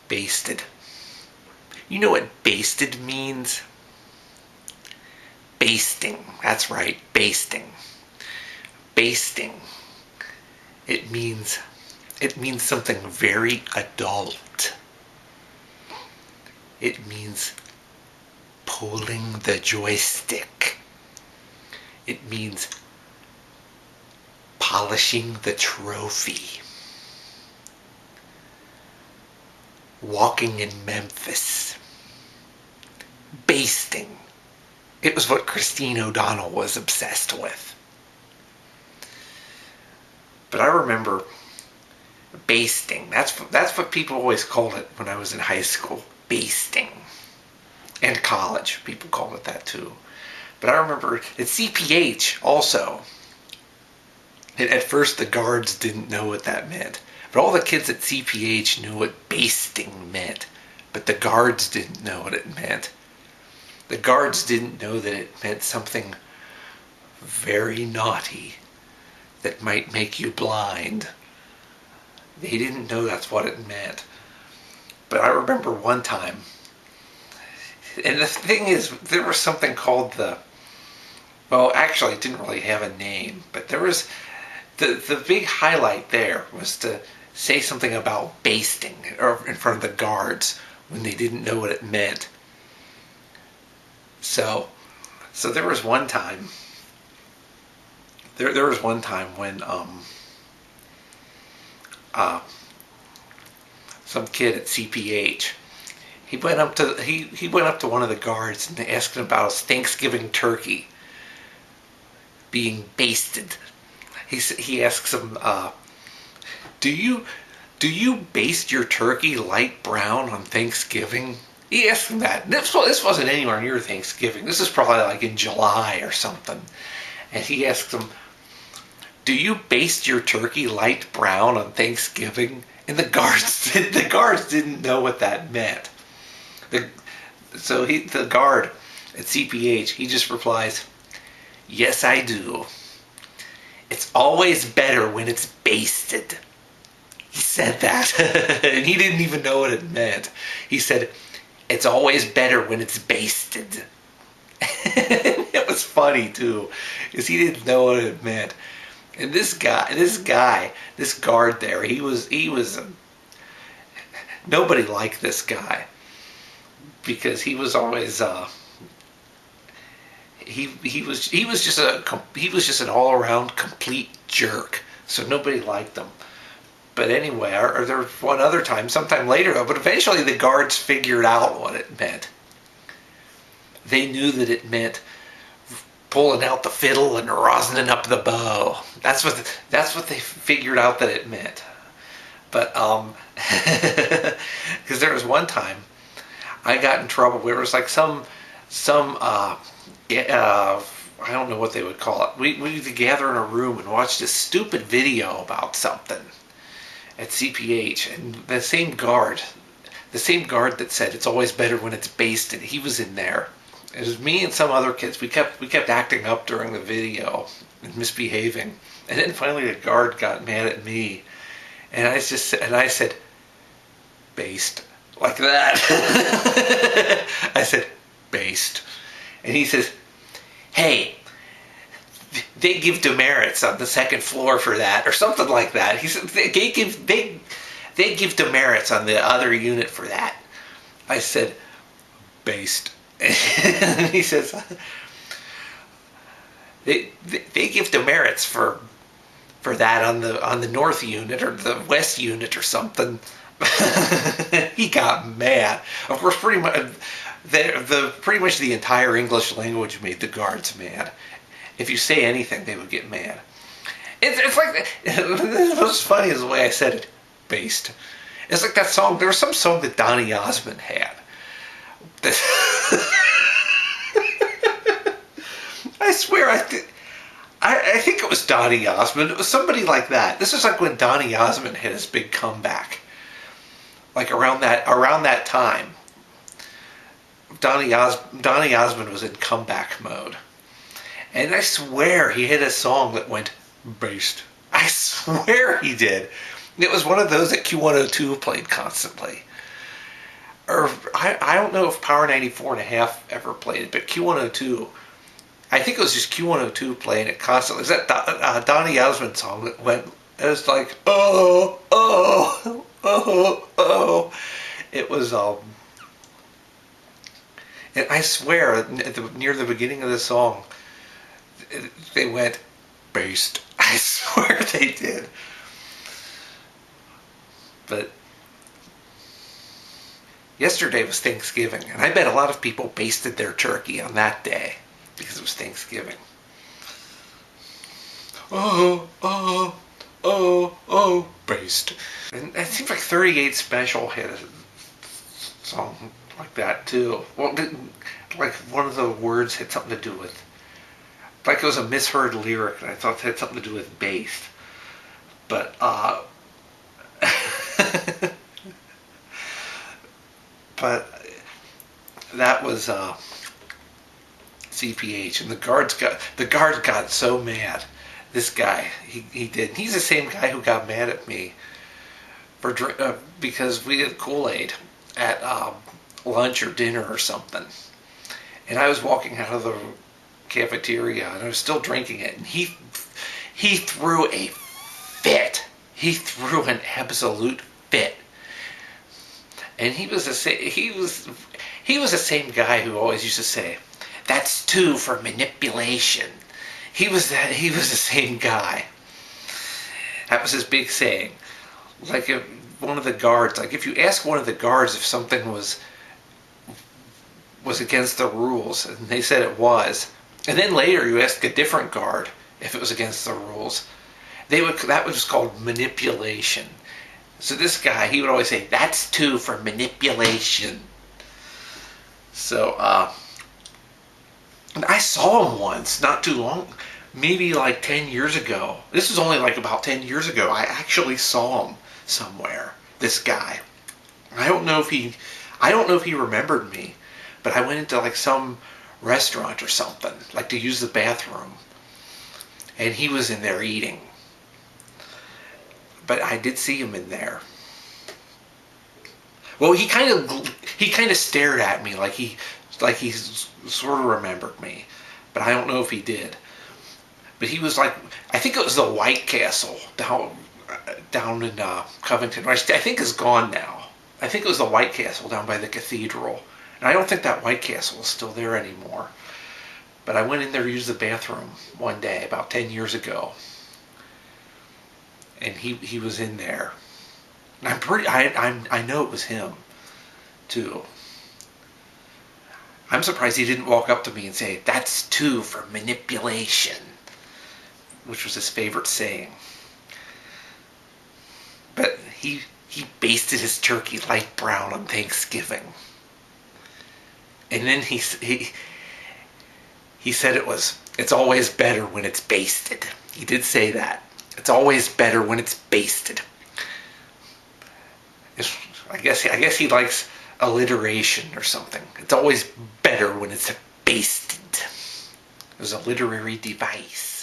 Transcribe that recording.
Basted. You know what basted means? Basting. That's right, basting. Basting. It means something very adult. It means pulling the joystick. It means polishing the trophy. Walking in Memphis. Basting. It was what Christine O'Donnell was obsessed with. But I remember basting. That's what people always called it when I was in high school. Basting. And college. People called it that too. But I remember at CPH also. At first the guards didn't know what that meant. But all the kids at CPH knew what basting meant. But the guards didn't know what it meant. The guards didn't know that it meant something very naughty that might make you blind. They didn't know that's what it meant. But I remember one time, and the thing is, there was something called well, actually it didn't really have a name, but there was, the big highlight there was to say something about basting or in front of the guards when they didn't know what it meant. So there was one time, there was one time when some kid at CPH, he went up to one of the guards and asked him about his Thanksgiving turkey being basted. He asks him, do you baste your turkey light brown on Thanksgiving? He asked him that. This wasn't anywhere near Thanksgiving. This is probably like in July or something. And he asked him, do you baste your turkey light brown on Thanksgiving? And the guards didn't know what that meant. The guard at CPH, he just replies, yes, I do. It's always better when it's basted. He said that. And he didn't even know what it meant. He said, it's always better when it's basted. It was funny too, because he didn't know what it meant. And this guard there, he was nobody liked this guy because he was always he was just an all around complete jerk. So nobody liked him. But anyway, or there was one other time, sometime later though, but eventually the guards figured out what it meant. They knew that it meant pulling out the fiddle and rosining up the bow. That's what they figured out that it meant. But because there was one time I got in trouble. There was like some I don't know what they would call it. We used to gather in a room and watch this stupid video about something at CPH, and the same guard that said it's always better when it's basted, he was in there. It was me and some other kids. We kept acting up during the video and misbehaving, and then finally the guard got mad at me, and I said, based, like that. I said, based, and he says, hey, they give demerits on the second floor for that, or something like that. He said they give demerits on the other unit for that. I said, based. And he says they give demerits for that on the north unit or the west unit or something. He got mad. Of course, pretty much the entire English language made the guards mad. If you say anything, they would get mad. It's like, it was funny is the way I said it. Based. It's like that song. There was some song that Donny Osmond had. I swear, I think it was Donny Osmond. It was somebody like that. This was like when Donny Osmond had his big comeback. Like around that time. Donny Osmond was in comeback mode. And I swear he had a song that went based. I swear he did. It was one of those that Q102 played constantly. or I don't know if Power 94.5 ever played it, but Q102, I think it was just Q102 playing it constantly. It was that Donny Osmond song that went, it was like, oh, oh, oh, oh. It was, and I swear, near the beginning of the song, they went, based. I swear they did. But yesterday was Thanksgiving, and I bet a lot of people basted their turkey on that day because it was Thanksgiving. Oh, oh, oh, based. And it seems like 38 Special had a song like that too. Well, like one of the words had something to do with, like it was a misheard lyric, and I thought it had something to do with based. But but that was CPH, and the guards got so mad. This guy, he did. He's the same guy who got mad at me for because we had Kool-Aid at lunch or dinner or something, and I was walking out of the cafeteria and I was still drinking it, and he threw a fit. He threw an absolute fit, and he was the same guy who always used to say, "That's two for manipulation." He was the same guy. That was his big saying. Like if one of the guards, like if you ask one of the guards if something was against the rules, and they said it was, and then later you ask a different guard if it was against the rules, that was called manipulation. So this guy, he would always say, "That's two for manipulation." So and I saw him once, not too long, maybe like 10 years ago. This was only like about 10 years ago. I actually saw him somewhere, this guy. I don't know if he remembered me, but I went into like some restaurant or something, like to use the bathroom, and he was in there eating. But I did see him in there. Well, he kind of stared at me like he sort of remembered me, but I don't know if he did. But he was like, I think it was the White Castle down in Covington, which I think is gone now. I think it was the White Castle down by the cathedral, and I don't think that White Castle is still there anymore. But I went in there to use the bathroom one day about 10 years ago, and he was in there. And I know it was him too. I'm surprised he didn't walk up to me and say, "That's two for manipulation," which was his favorite saying. But he basted his turkey light brown on Thanksgiving, and then he said it's always better when it's basted. He did say that. It's always better when it's basted. I guess he likes alliteration or something. It's always better when it's basted. It was a literary device.